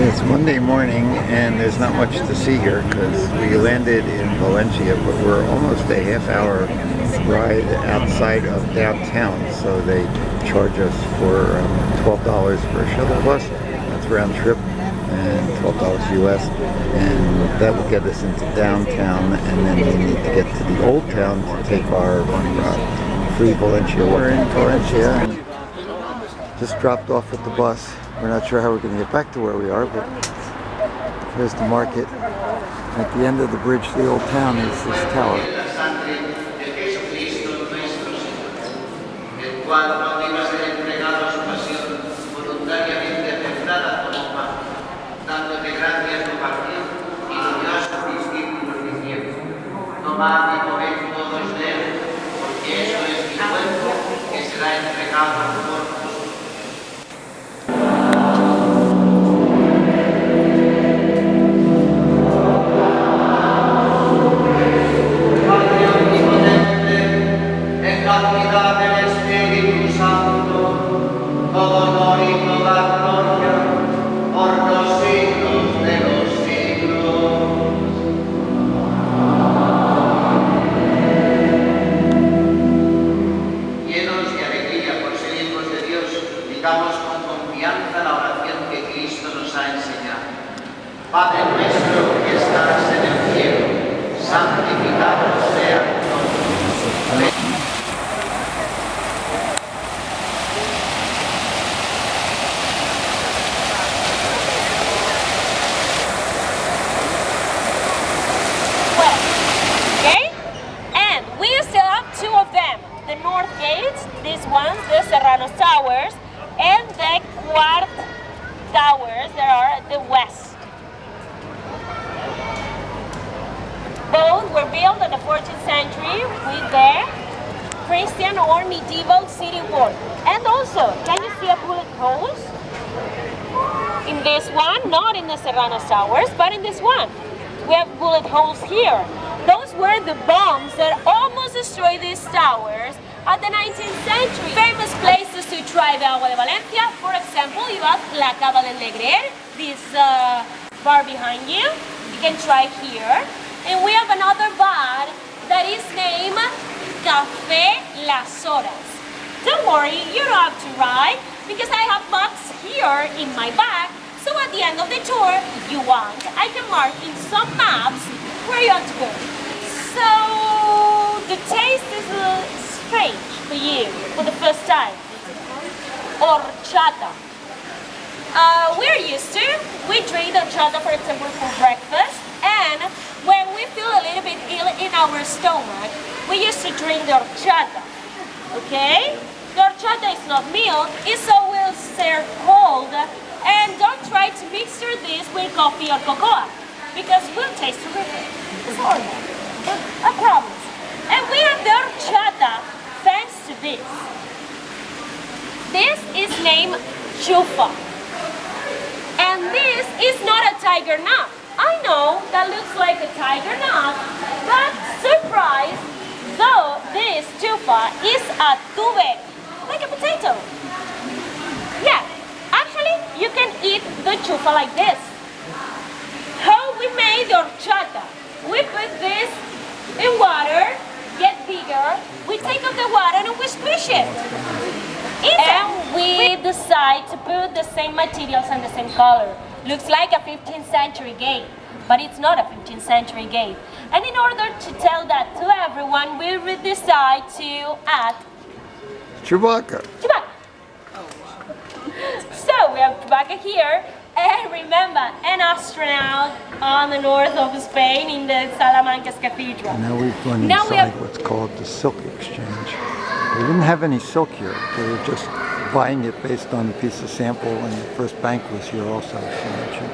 It's Monday morning and there's not much to see here because we landed in Valencia, but we're almost a half-hour ride outside of downtown, so they charge us for $12 for a shuttle bus. That's round trip, and $12 US, and that will get us into downtown, and then we need to get to the old town to take our free Valencia. We're in Valencia and just dropped off with the bus. We're not sure how we're going to get back to where we are, but here's the market. At the end of the bridge to the old town is this tower. Padre nuestro que estás en el cielo, santificado sea tu nombre. Okay? And we still have two of them. The North Gates, these ones, the Serrano's Towers, and the Quart Towers that are at the west. Both were built in the 14th century with their Christian or medieval city wall. And also, can you see a bullet holes? In this one, not in the Serrano's Towers, but in this one. We have bullet holes here. Those were the bombs that almost destroyed these towers at the 19th century. Famous places to try the agua de Valencia. For example, you have La Cava del Negrer, this bar behind you. You can try here. And we have another bar that is named Café Las Horas. Don't worry, you don't have to ride because I have maps here in my bag. So at the end of the tour, if you want, I can mark in some maps where you have to go. So the taste is strange for you for the first time. Horchata. We're used to. We drink horchata, for example, for breakfast. And when we feel a little bit ill in our stomach, we used to drink the horchata. Okay? The horchata is not milk, it's always served cold. And don't try to mix this with coffee or cocoa, because it will taste terrific. It's horrible. I promise. And we have the horchata thanks to this. This is named chufa. And this is not a tiger nut. I know that looks like a tiger nut, but surprise, though this chufa is a tube, like a potato. Yeah, actually you can eat the chufa like this. How we made the horchata? We put this in water, get bigger, we take out the water and we squish it. And we decide to put the same materials and the same color. Looks like a 15th century gate, but it's not a 15th century gate. And in order to tell that to everyone, we decide to add Chewbacca. Chewbacca. So we have Chewbacca here, and remember, an astronaut on the north of Spain in the Salamanca's cathedral. Now we've gone inside what's called the Silk Exchange. They didn't have any silk here. They were just buying it based on a piece of sample, and the first bank was here also, she mentioned.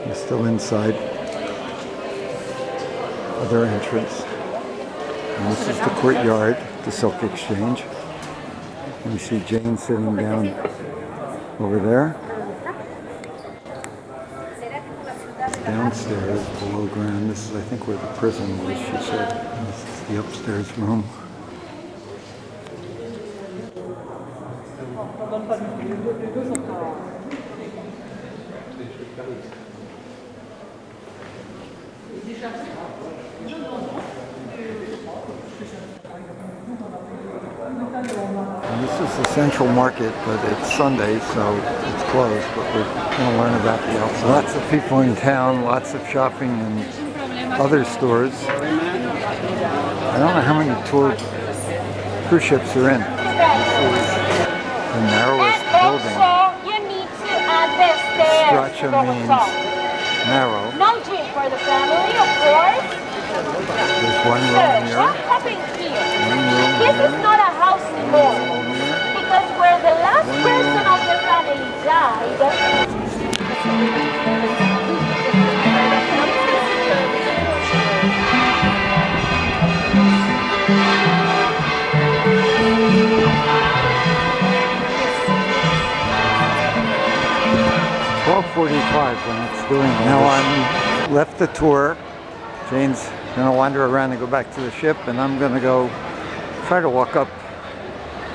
We're still inside. Other entrance. And this is the courtyard, the Silk Exchange. And we see Jane sitting down over there. downstairs below ground. This is, I think, where the prison was, she said. This is the upstairs room. And this is the Central Market, but it's Sunday, so it's closed, but we're going to learn about the outside. Lots of people in town, lots of shopping and other stores. I don't know how many cruise ships are in. This is the narrowest building. You need to add the stairs. Structure means narrow. No gym for the family, of course. There's one room here. What happened here? One room This here. is not a house anymore. Because where the last person of the family died, 12:45 when it's doing. Now I'm left the tour. Jane's gonna wander around and go back to the ship, and I'm gonna go try to walk up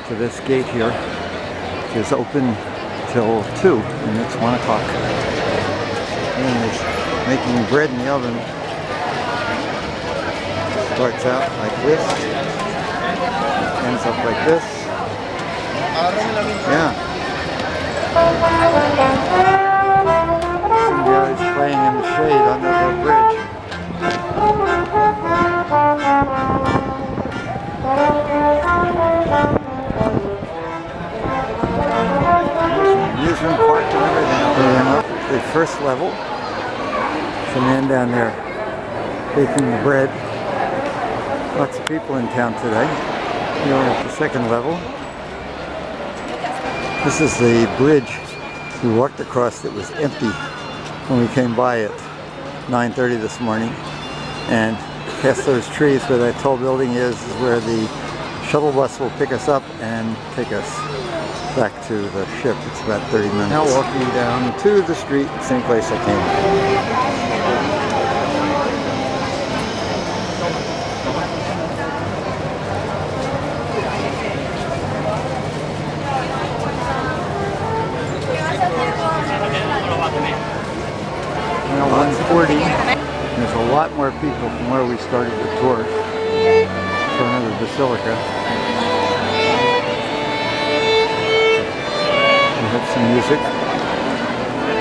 to this gate here, which is open till 2, and it's 1 o'clock. And it's making bread in the oven. Starts out like this, ends up like this. Yeah. Some guys playing in the shade under the bridge. Amusement park and everything. Going up the first level. There's a man down there baking the bread. Lots of people in town today. Here we're at the second level. This is the bridge we walked across that was empty when we came by at 9:30 this morning. And past those trees where that tall building is where the shuttle bus will pick us up and take us back to the ship. It's about 30 minutes. Now walking down to the street, same place I came. Now 1:40. There's a lot more people from where we started the tour. Front of the Basilica. We have some music.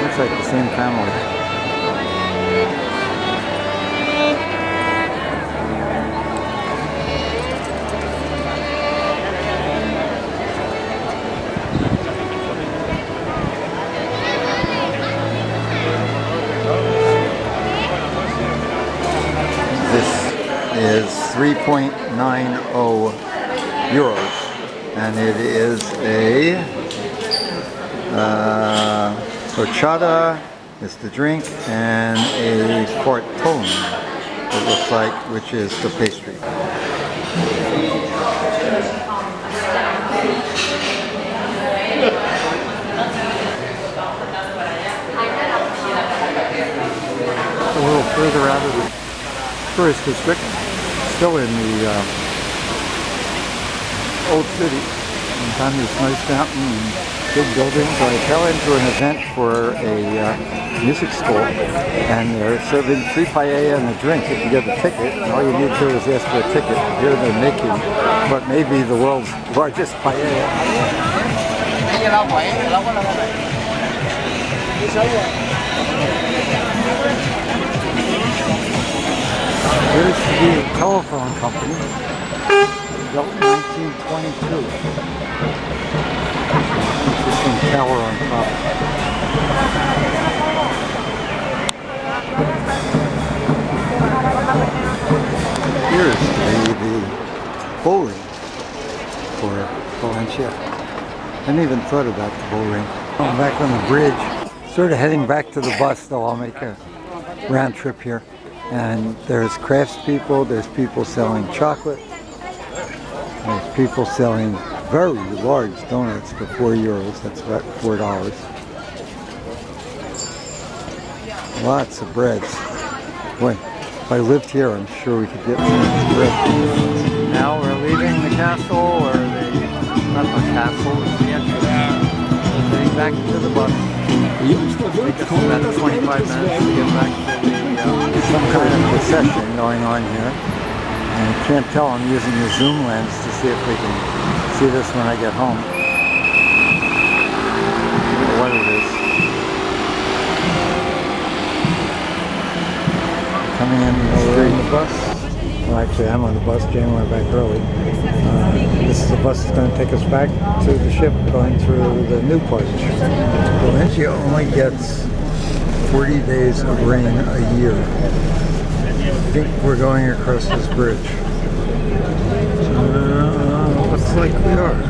Looks like the same family. Is 3.90 euros, and it is a horchata is the drink, and a fortone, it looks like, which is the pastry. A little further out of the tourist district, still in the old city. And found this nice fountain and big buildings. So I fell into an event for a music school, and they're serving free paella and a drink if you get a ticket. And all you need to do is ask for a ticket. Here they're making what may be the world's largest paella. Here's the telephone company, built in 1922. Interesting tower on top. Here's the bowling for Valencia. I hadn't even thought about the bowling. I'm back on the bridge, sort of heading back to the bus, though I'll make a round trip here. And there's craftspeople, there's people selling chocolate, there's people selling very large donuts for €4, that's about $4. Lots of breads. Boy, if I lived here, I'm sure we could get some bread. Now we're leaving the castle, or not the castle, it's the entrance. We're heading back to the bus. Take us about 25 minutes to get back to the some kind of procession going on here. And I can't tell, I'm using the zoom lens to see if we can see this when I get home. I don't know what it is. Coming in the street. The bus. Well, actually, I'm on the bus. Jane went back early. This is the bus that's going to take us back to the ship going through the new portage. Valencia only gets 40 days of rain a year. I think we're going across this bridge. Looks like we are.